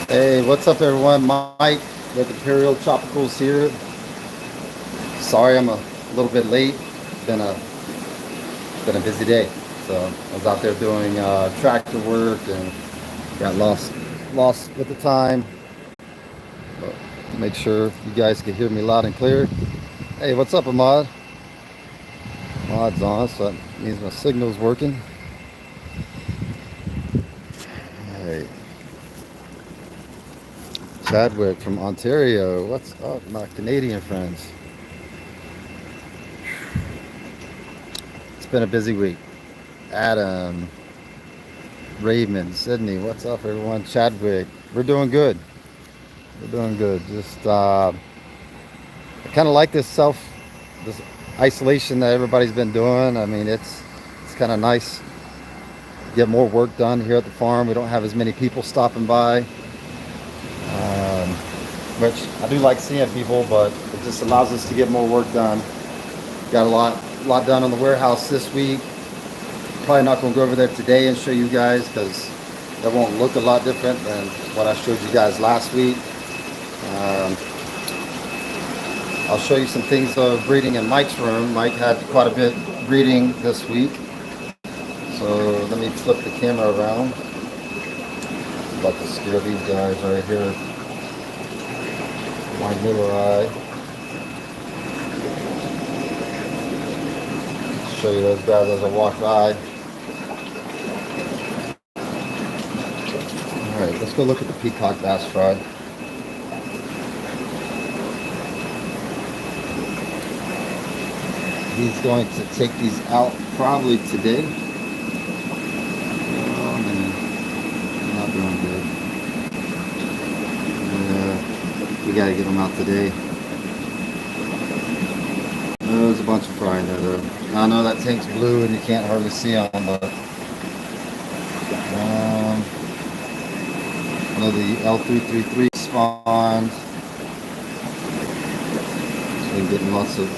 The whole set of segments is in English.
Hey, what's up, everyone? Mike with Imperial Tropicals here. Sorry, I'm a little bit late. Been a busy day, so I was out there doing tractor work and got lost with the time. But make sure you guys can hear me loud and clear. Hey, what's up, Ahmad? Ahmad's on, so that means my signal's working. Hey, Chadwick from Ontario. What's up, my Canadian friends? It's been a busy week. Adam, Raymond, Sydney, what's up, everyone? Chadwick, we're doing good. We're doing good. Just I kind of like this isolation that everybody's been doing. I mean, it's kind of nice. Get more work done here at the farm. We don't have as many people stopping by, which I do like seeing people, but it just allows us to get more work done. Got a lot done on the warehouse this week. Probably not going to go over there today and show you guys because that won't look a lot different than what I showed you guys last week. Um, I'll show you some things of breeding in Mike's room. Mike had quite a bit breeding this week. So let me flip the camera around. I'm about to scare these guys right here. My little eye. Show you those guys as I walk by. Alright, let's go look at the Peacock bass fry. He's going to take these out probably today. Oh man, not doing good. We gotta get them out today. There's a bunch of fry in there though. I know that tank's blue and you can't hardly see them, but I know the L333 spawned. So I'm getting lots of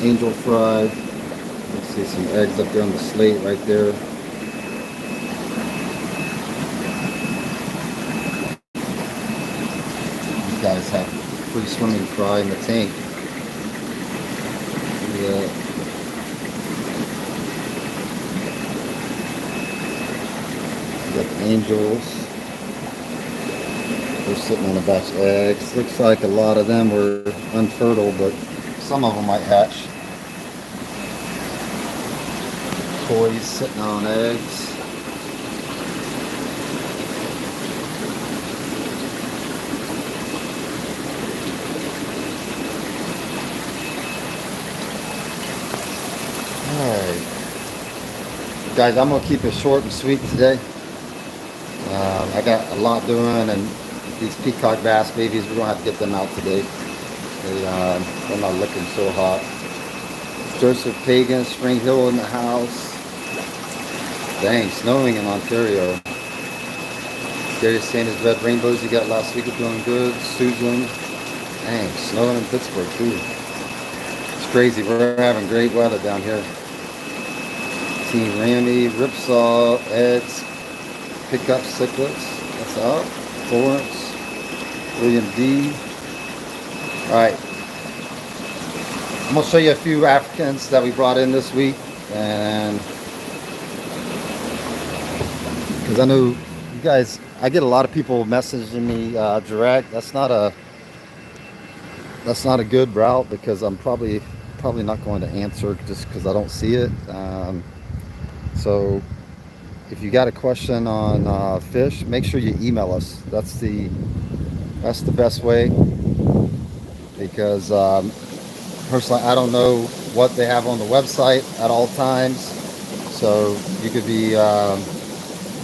angel fry. Let's see some eggs up there on the slate right there. These guys have free swimming fry in the tank. Yeah. Got the angels. They're sitting on a batch of eggs. Looks like a lot of them were unfertile, but some of them might hatch. Toys sitting on eggs. Alright. Guys, I'm going to keep it short and sweet today. I got a lot doing, and these peacock bass babies, we're going to have to get them out today. They're not looking so hot. Joseph Pagan, Spring Hill in the house. Dang, snowing in Ontario. Darius saying his red rainbows he got last week are doing good. Susan. Dang, snowing in Pittsburgh too. It's crazy. We're having great weather down here. Team Randy, Ripsaw, Ed's, Pick Up Cichlids. What's up? Florence, William D. Alright. I'm going to show you a few Africans that we brought in this week. And because I know you guys, I get a lot of people messaging me direct. That's not a good route because I'm probably not going to answer just because I don't see it. So if you got a question on fish, make sure you email us. That's the best way because personally I don't know what they have on the website at all times. So you could be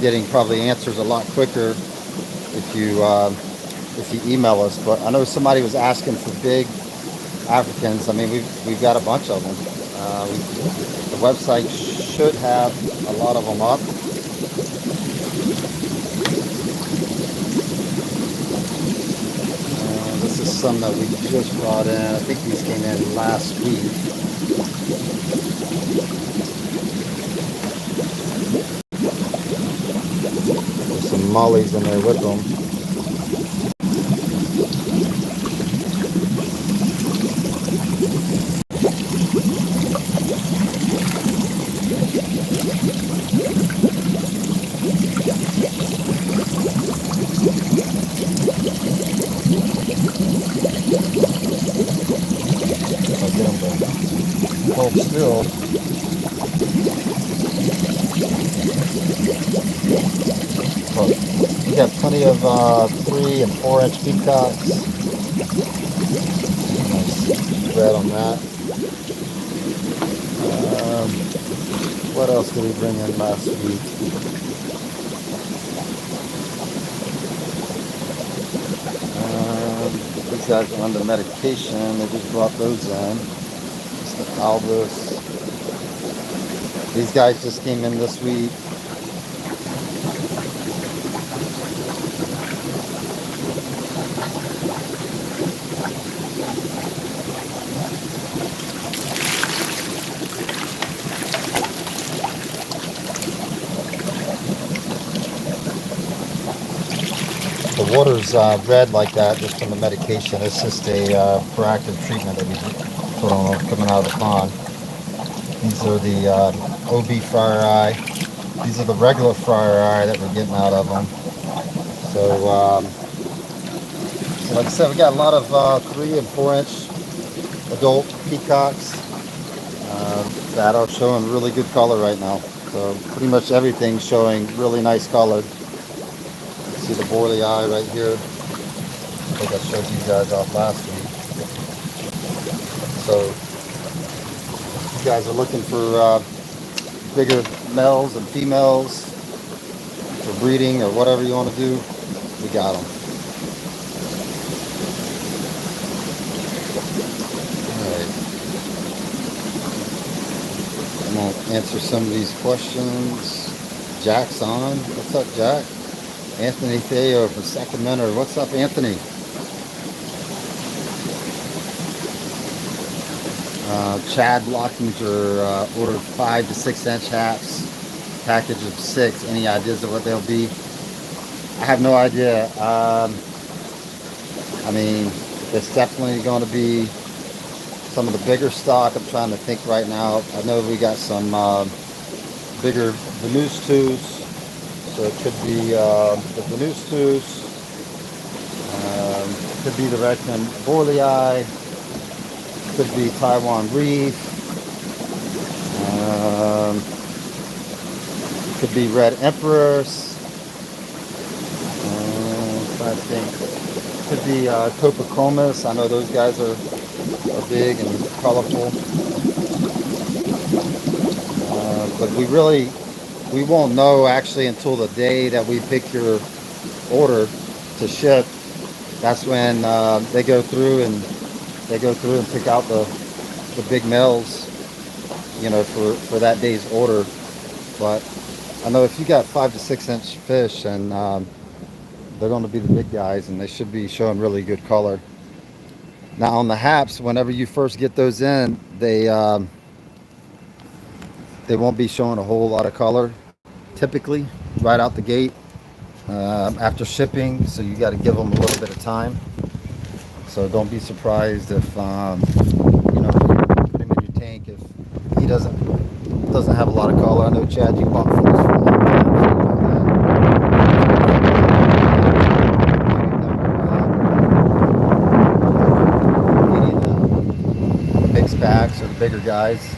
getting probably answers a lot quicker if you email us. But I know somebody was asking for big Africans. I mean, we've got a bunch of them. The website should have a lot of them up. This is some that we just brought in. I think these came in last week. There's some mollies in there with them. still. But we got plenty of 3 and 4-inch peacocks. Nice red on that. What else did we bring in last week? These guys are under medication. They just brought those in. Just the Albus. These guys just came in this week. The water's red like that just from the medication. It's just a proactive treatment that we put on coming out of the pond. These are the OB fryer eye. These are the regular fryer eye that we're getting out of them. So, like I said, we got a lot of 3 and 4-inch adult peacocks that are showing really good color right now. So pretty much everything's showing really nice color. See the Borley eye right here. I think I showed you guys off last week. So if you guys are looking for bigger males and females for breeding or whatever you want to do, we got them. Alright. I'm going to answer some of these questions. Jack's on. What's up, Jack? Anthony Theo from Sacramento. What's up, Anthony? Chad Blockinger ordered 5 to 6-inch haps, package of 6. Any ideas of what they'll be? I have no idea. I mean, it's definitely going to be some of the bigger stock. I'm trying to think right now. I know we got some bigger Venus 2s. So it could be the Venus 2s, could be the Redmond Borley eye, could be Taiwan Reef, could be Red Emperors, I think could be Copacomas. I know those guys are big and colorful, but we won't know actually until the day that we pick your order to ship. That's when they go through and pick out the big males, you know, for that day's order. But I know if you got 5 to 6-inch fish, and they're going to be the big guys, and they should be showing really good color. Now on the haps, whenever you first get those in, they won't be showing a whole lot of color typically right out the gate after shipping, so you got to give them a little bit of time. So don't be surprised if you know, you put him in your tank if he doesn't have a lot of color. I know, Chad, you bought for us for a long time, mixed packs or the bigger guys.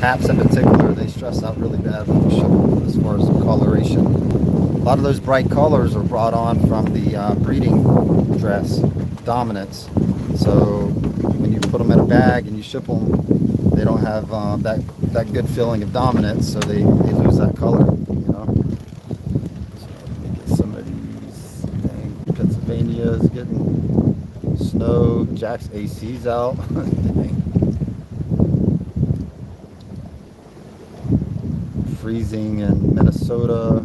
Haps in particular, they stress out really bad when you show them as far as the coloration. A lot of those bright colors are brought on from the breeding dress, dominance. So when you put them in a bag and you ship them, they don't have that good feeling of dominance, so they lose that color, you know. So let me get some of these. Dang, Pennsylvania's getting snow. Jack's AC's out. Dang. Freezing in Minnesota.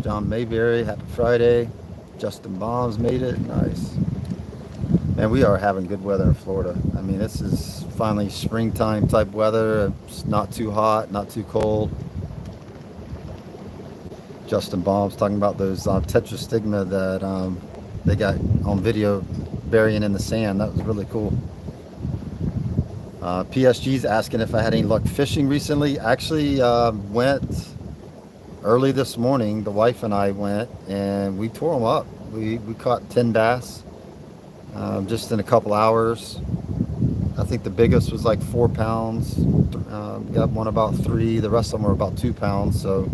John Mayberry, happy Friday. Justin Bombs made it. Nice. Man, we are having good weather in Florida. I mean, this is finally springtime type weather. It's not too hot, not too cold. Justin Bombs talking about those tetrastigma that they got on video burying in the sand. That was really cool. PSG's asking if I had any luck fishing recently. Actually, went early this morning. The wife and I went, and we tore them up. We caught 10 bass just in a couple hours. I think the biggest was like 4 pounds. Got one about 3. The rest of them were about 2 pounds. So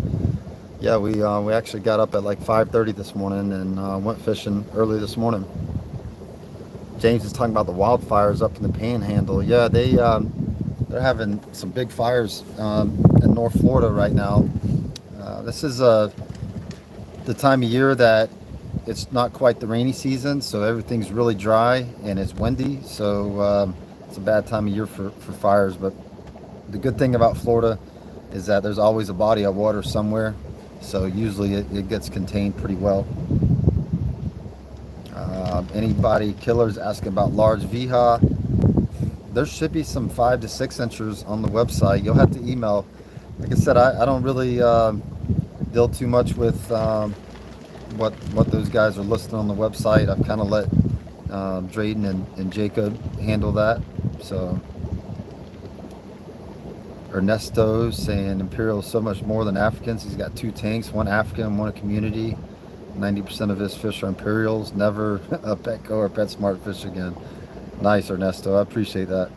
yeah, we actually got up at like 5:30 this morning and went fishing early this morning. James is talking about the wildfires up in the Panhandle. Yeah, they're having some big fires in North Florida right now. This is the time of year that it's not quite the rainy season, so everything's really dry and it's windy. So it's a bad time of year for fires. But the good thing about Florida is that there's always a body of water somewhere, so usually it gets contained pretty well. Anybody killers asking about large VHA? There should be some 5 to 6 inches on the website. You'll have to email. Like I said, I don't really deal too much with what those guys are listed on the website. I've kind of let Drayden and Jacob handle that. So Ernesto saying Imperial is so much more than Africans. He's got 2 tanks, one African, one a community. 90% of his fish are Imperials. Never a Petco or PetSmart fish again. Nice, Ernesto. I appreciate that.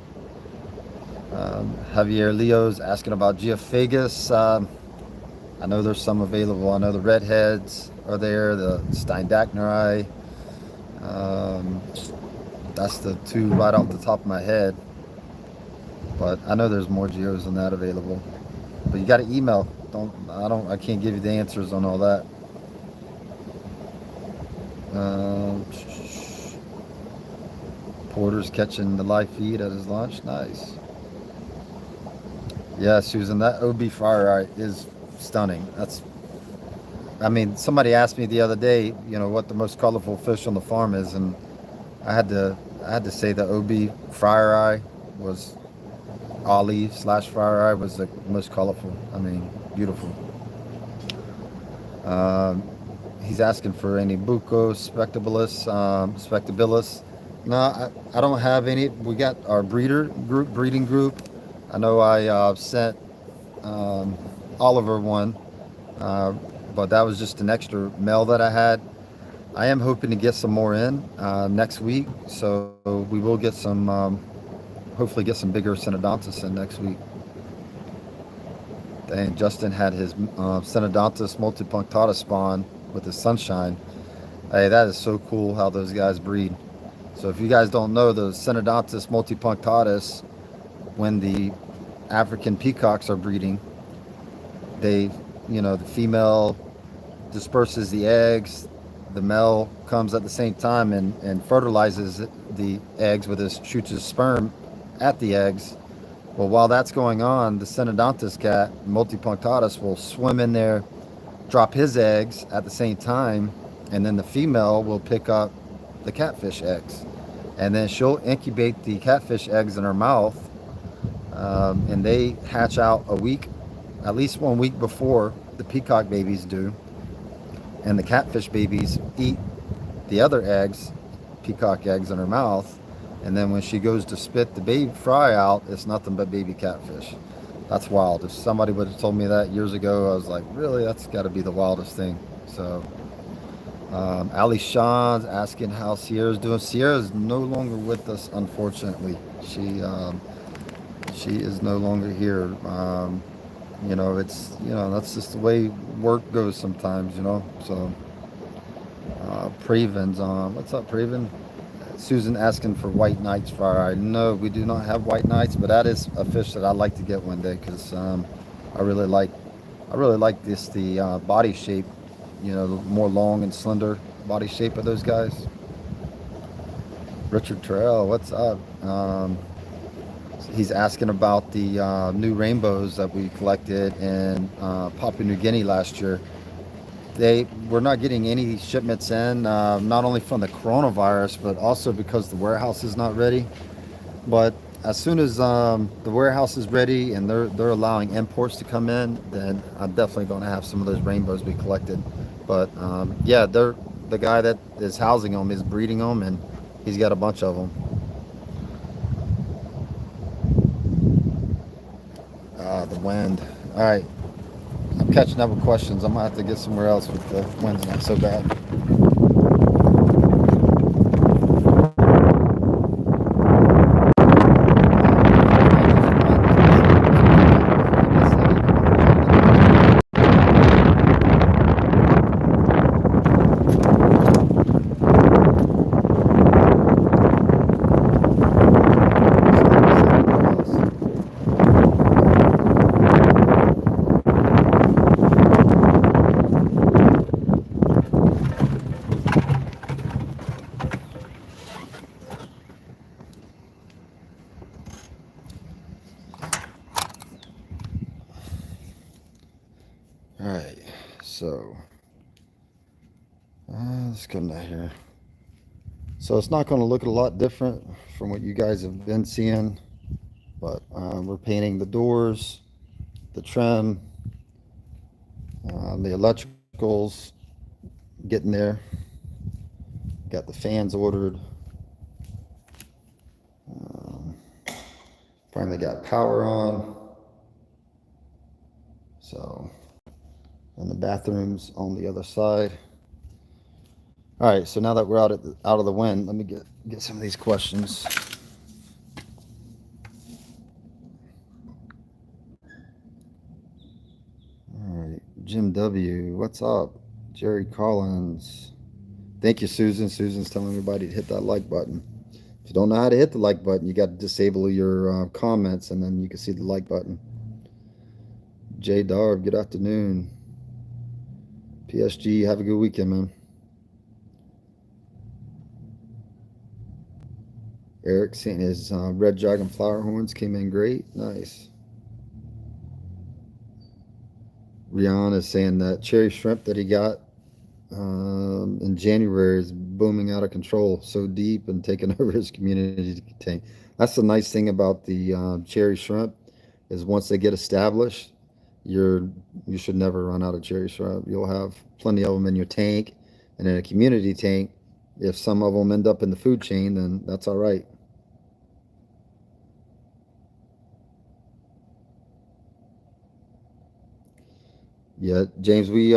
Javier Leo's asking about Geophagus. I know there's some available. I know the redheads are there, the Steindachnerai. That's the 2 right off the top of my head. But I know there's more geos than that available. But you got to email. I can't give you the answers on all that. Porter's catching the live feed at his lunch. Nice. Yeah, Susan, that OB fire eye is stunning. I mean, somebody asked me the other day, what the most colorful fish on the farm is, and I had to say the OB fire eye was Ollie/fire eye was the most colorful. I mean, beautiful. He's asking for any buco spectabilis. No, I don't have any. We got our breeding group. I know I sent Oliver one, but that was just an extra male that I had. I am hoping to get some more in next week, so we will get some, hopefully get some bigger Synodontis in next week. Dang, Justin had his Synodontis multipunctata spawn with his sunshine. Hey, that is so cool how those guys breed. So if you guys don't know, the Synodontis multipunctatus, when the African peacocks are breeding, the female disperses the eggs, the male comes at the same time and fertilizes the eggs with shoots his sperm at the eggs. Well, while that's going on, the Synodontis cat, multipunctatus, will swim in there, drop his eggs at the same time, and then the female will pick up the catfish eggs. And then she'll incubate the catfish eggs in her mouth, and they hatch out at least 1 week before the peacock babies do. And the catfish babies eat the other eggs, peacock eggs, in her mouth. And then when she goes to spit the baby fry out, it's nothing but baby catfish. That's wild. If somebody would have told me that years ago, I was like, really? That's got to be the wildest thing. So, Ali Sean's asking how Sierra's doing. Sierra is no longer with us, unfortunately. She is no longer here. That's just the way work goes sometimes, So, Praven's on. What's up, Praven? Susan asking for white knights fire eye. No, we do not have white knights, but that is a fish that I'd like to get one day because I really like the body shape, the more long and slender body shape of those guys. Richard Terrell, what's up? He's asking about the new rainbows that we collected in Papua New Guinea last year. We're not getting any shipments in, not only from the coronavirus, but also because the warehouse is not ready. But as soon as the warehouse is ready and they're allowing imports to come in, then I'm definitely going to have some of those rainbows be collected. But yeah, the guy that is housing them is breeding them, and he's got a bunch of them. The wind. All right. I'm catching up with questions. I'm going to have to get somewhere else with the wind's not so bad. So let's come down here. So it's not going to look a lot different from what you guys have been seeing, but we're painting the doors, the trim, the electricals, getting there. Got the fans ordered. Um, Finally got power on. So, and the bathrooms on the other side. All right, so now that we're out of the wind, let me get some of these questions. All right, Jim W, what's up? Jerry Collins, thank you, Susan. Susan's telling everybody to hit that like button. If you don't know how to hit the like button, you got to disable your comments, and then you can see the like button. Jay Darb, good afternoon. PSG, have a good weekend, man. Eric saying his red dragon flower horns came in great. Nice. Rian is saying that cherry shrimp that he got in January is booming out of control, so deep and taking over his community tank. That's the nice thing about the cherry shrimp is once they get established, you should never run out of cherry shrimp. You'll have plenty of them in your tank, and in a community tank. If some of them end up in the food chain, then that's all right. Yeah, James, we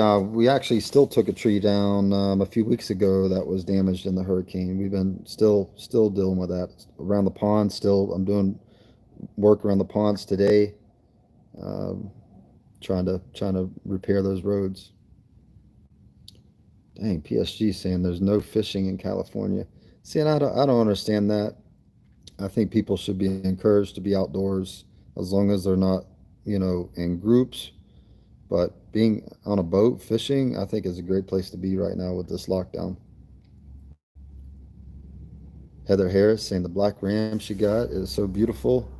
actually still took a tree down a few weeks ago that was damaged in the hurricane. We've been still dealing with that around the pond. Still, I'm doing work around the ponds today, um, trying to repair those roads. Dang, PSG saying there's no fishing in California. See, and I don't understand that. I think people should be encouraged to be outdoors as long as they're not, in groups. But being on a boat fishing, I think is a great place to be right now with this lockdown. Heather Harris saying the black ram she got is so beautiful.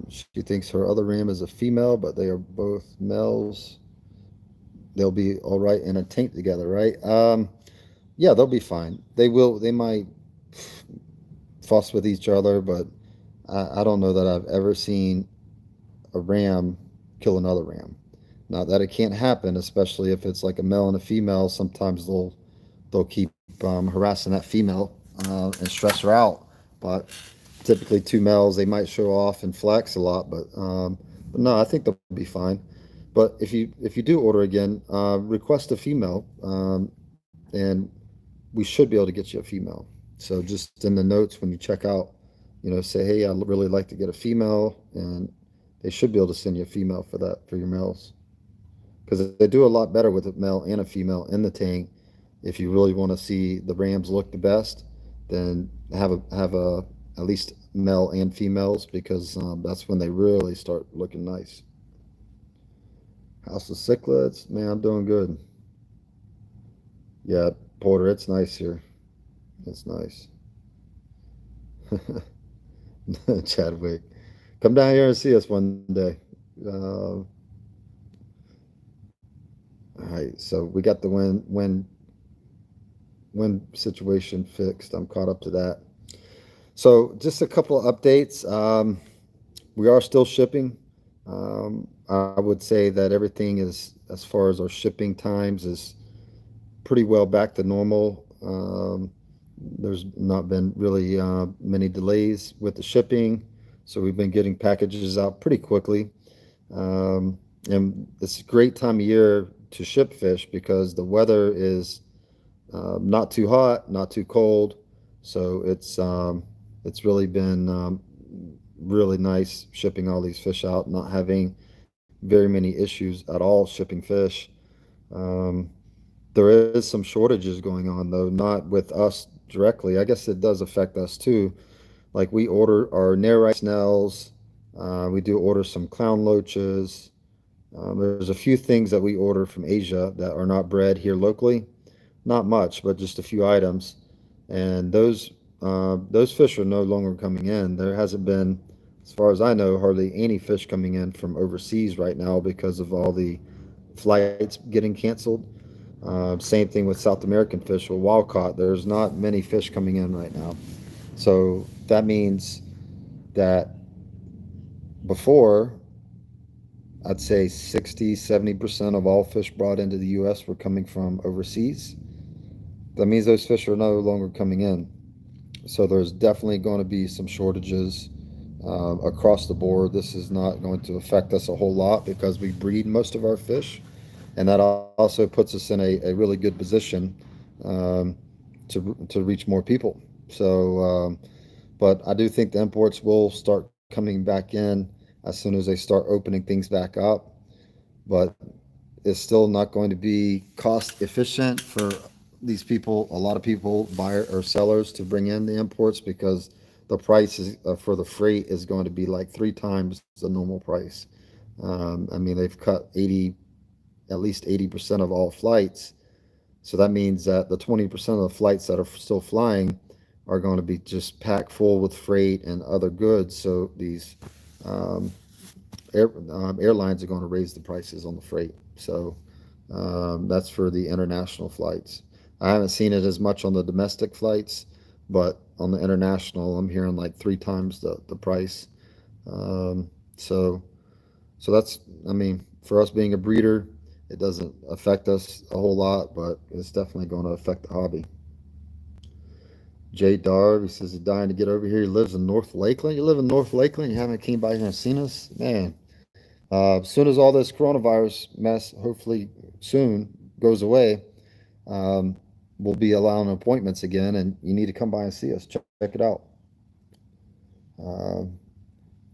She thinks her other ram is a female, but they are both males. They'll be all right in a tank together, right? Yeah, they'll be fine. They will. They might fuss with each other, but I don't know that I've ever seen a ram kill another ram. Not that it can't happen, especially if it's like a male and a female. Sometimes they'll keep harassing that female and stress her out. But typically, two males they might show off and flex a lot, but no, I think they'll be fine. But if you do order again, request a female, and we should be able to get you a female. So just in the notes when you check out, say, hey, I'd really like to get a female, and they should be able to send you a female for that for your males because they do a lot better with a male and a female in the tank. If you really want to see the rams look the best, then have a at least male and females because that's when they really start looking nice. House of Cichlids, man, I'm doing good. Yeah, Porter, it's nice here. It's nice. Chadwick, come down here and see us one day. All right, so we got the win situation fixed. I'm caught up to that. So just a couple of updates. We are still shipping. I would say that everything is, as far as our shipping times, is pretty well back to normal. There's not been really many delays with the shipping, so we've been getting packages out pretty quickly. And it's a great time of year to ship fish because the weather is not too hot, not too cold, so it's really been really nice shipping all these fish out, not having very many issues at all shipping fish. Um, there is some shortages going on though, not with us directly. I guess it does affect us too. Like we order our Nerite snells, we do order some clown loaches. There's a few things that we order from Asia that are not bred here locally. Not much, but just a few items. And those fish are no longer coming in. There hasn't been, as far as I know, hardly any fish coming in from overseas right now because of all the flights getting canceled. Same thing with South American fish or wild caught. There's not many fish coming in right now. So that means that before, I'd say 60-70% of all fish brought into the US were coming from overseas. That means those fish are no longer coming in. So there's definitely going to be some shortages across the board. This is not going to affect us a whole lot because we breed most of our fish, and that also puts us in a really good position um, to reach more people. So, but I do think the imports will start coming back in as soon as they start opening things back up. But it's still not going to be cost efficient for these people, a lot of people, buyer or sellers, to bring in the imports because the price is, for the freight is going to be like 3 times the normal price. I mean, they've cut at least 80% of all flights. So that means that the 20% of the flights that are still flying are going to be just packed full with freight and other goods. So these um, airlines are going to raise the prices on the freight. So that's for the international flights. I haven't seen it as much on the domestic flights, but on the international, I'm hearing like 3 times the price. Um, so so that's, I mean, for us being a breeder, it doesn't affect us a whole lot, but it's definitely going to affect the hobby. Jay Darb, he says he's dying to get over here. He lives in North Lakeland. You live in North Lakeland? You haven't came by here and seen us? Man, as soon as all this coronavirus mess, hopefully soon, goes away, um, we'll be allowing appointments again, and you need to come by and see us. Check it out. Uh,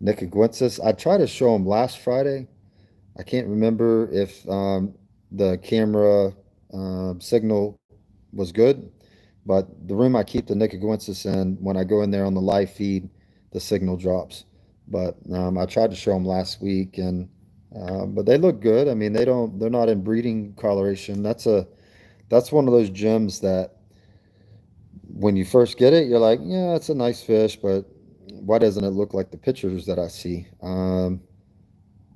Nick Aguensis, I tried to show him last Friday. I can't remember if the camera signal was good, but the room I keep the Nicogoensis in, when I go in there on the live feed, the signal drops. But I tried to show them last week, and but they look good. I mean, they're not in breeding coloration. That's one of those gems that when you first get it, you're like, yeah, it's a nice fish, but why doesn't it look like the pictures that I see?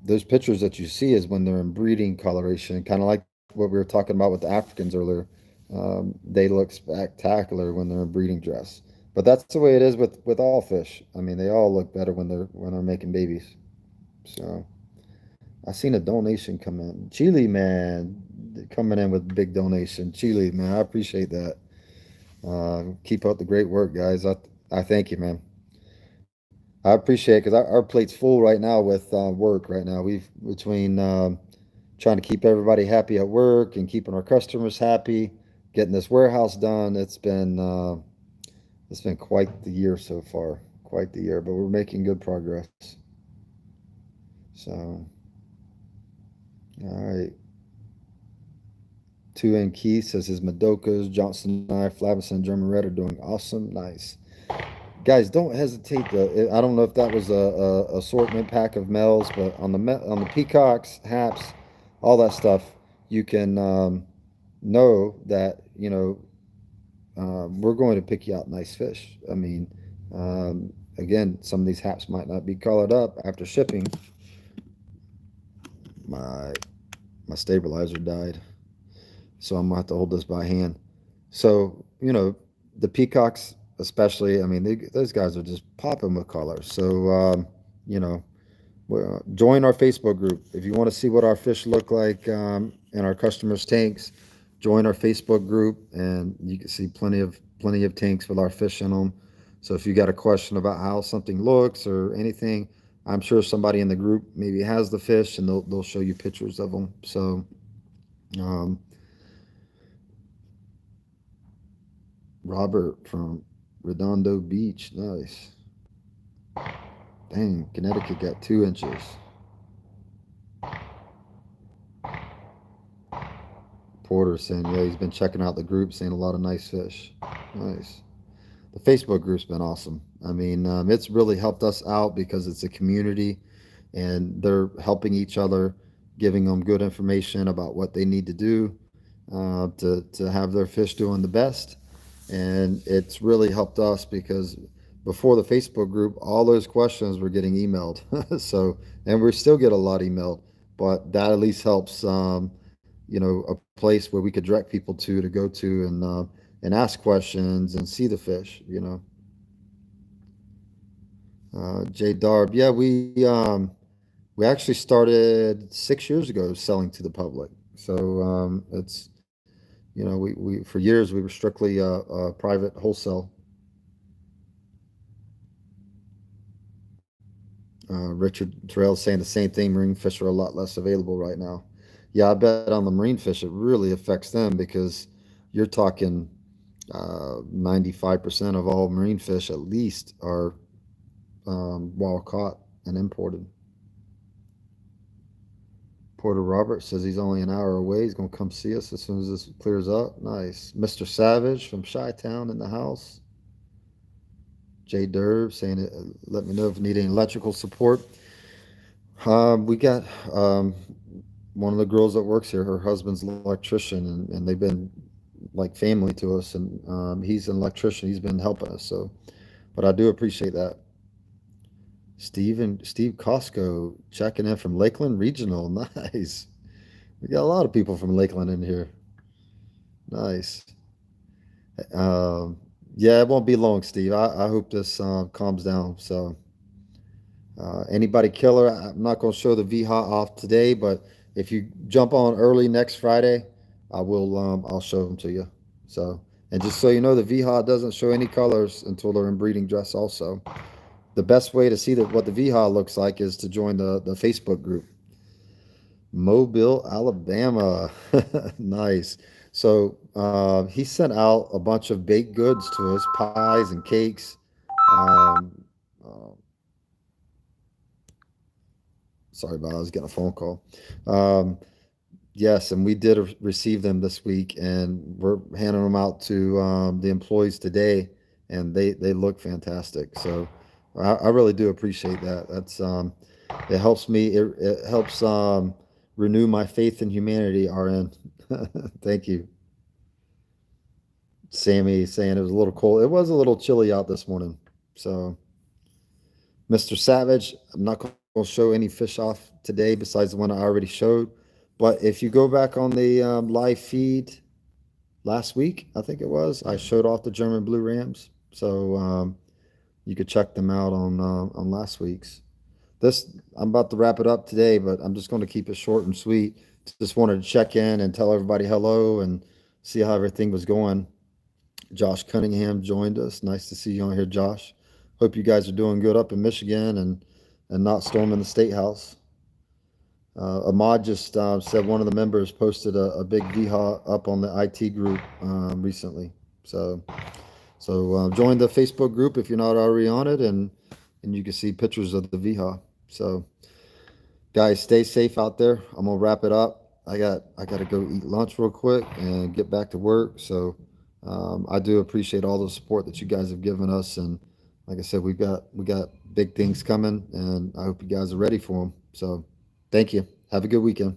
Those pictures that you see is when they're in breeding coloration, kind of like what we were talking about with the Africans earlier. They look spectacular when they're in breeding dress, but that's the way it is with all fish. I mean, they all look better when they're making babies. So I seen a donation come in. Chile, man, coming in with big donation. Chile, man, I appreciate that. Keep up the great work, guys. I thank you, man. I appreciate it because our plate's full right now with work right now. We've between trying to keep everybody happy at work and keeping our customers happy, getting this warehouse done. It's been quite the year so far, quite the year, but we're making good progress. So, all right. Two and Keith says his Madokas, Johnson Knife, Flavison, German Red are doing awesome. Nice. Guys, don't hesitate to. I don't know if that was a assortment pack of males, but on on the peacocks, haps, all that stuff, you can know that we're going to pick you out nice fish. I mean, again, some of these haps might not be colored up after shipping. My my stabilizer died, so I'm gonna have to hold this by hand. So the peacocks, especially. I mean, those guys are just popping with color. So you know, join our Facebook group if you want to see what our fish look like in our customers' tanks. Join our Facebook group, and you can see plenty of tanks with our fish in them. So if you got a question about how something looks or anything, I'm sure somebody in the group maybe has the fish, and they'll show you pictures of them. So um, Robert from Redondo Beach, nice. Dang, Connecticut got 2 inches. Porter saying, yeah, he's been checking out the group, seeing a lot of nice fish. Nice. The Facebook group's been awesome. I mean, it's really helped us out because it's a community and they're helping each other, giving them good information about what they need to do to have their fish doing the best. And it's really helped us because before the Facebook group, all those questions were getting emailed. So, and we still get a lot emailed, but that at least helps, a place where we could direct people to go to and ask questions and see the fish. Jay Darb, yeah, we actually started 6 years ago selling to the public. So it's we for years we were strictly private wholesale. Richard Terrell saying the same thing. Marine fish are a lot less available right now. Yeah, I bet on the marine fish it really affects them because you're talking 95% of all marine fish at least are wild caught and imported. Porter Robert says he's only an hour away. He's going to come see us as soon as this clears up. Nice. Mr. Savage from Chi-Town in the house. Jay Derb saying, let me know if you need any electrical support. We got one of the girls that works here, her husband's an electrician, and they've been like family to us. And he's an electrician. He's been helping us. So, but I do appreciate that. Steve Costco checking in from Lakeland Regional. Nice. We got a lot of people from Lakeland in here. Nice. Um, yeah, it won't be long, Steve. I hope this calms down. So, anybody killer? I'm not going to show the VHA off today, but if you jump on early next Friday, I will. I'll show them to you. So, and just so you know, the VHA doesn't show any colors until they're in breeding dress. Also, the best way to see what the VHA looks like is to join the Facebook group. Mobile, Alabama. Nice. So he sent out a bunch of baked goods to us, pies and cakes. Um, uh, Sorry about it, I was getting a phone call. Um, yes, and we did receive them this week, and we're handing them out to the employees today, and they look fantastic. So I really do appreciate that. It helps me. It helps renew my faith in humanity. RN, thank you. Sammy saying it was a little cold. It was a little chilly out this morning. So, Mr. Savage, I'm not going to show any fish off today besides the one I already showed. But if you go back on the live feed last week, I think it was, I showed off the German blue rams. So you could check them out on last week's. This I'm about to wrap it up today, but I'm just going to keep it short and sweet. Just wanted to check in and tell everybody hello and see how everything was going. Josh Cunningham joined us. Nice to see you on here, Josh. Hope you guys are doing good up in Michigan and not storming the state house. Ahmad just said one of the members posted a big VHA up on the IT group recently. So join the Facebook group if you're not already on it, and you can see pictures of the VHA. So guys, stay safe out there. I'm gonna wrap it up. I got to go eat lunch real quick and get back to work. So I do appreciate all the support that you guys have given us, and like I said, we got big things coming, and I hope you guys are ready for them. So thank you. Have a good weekend.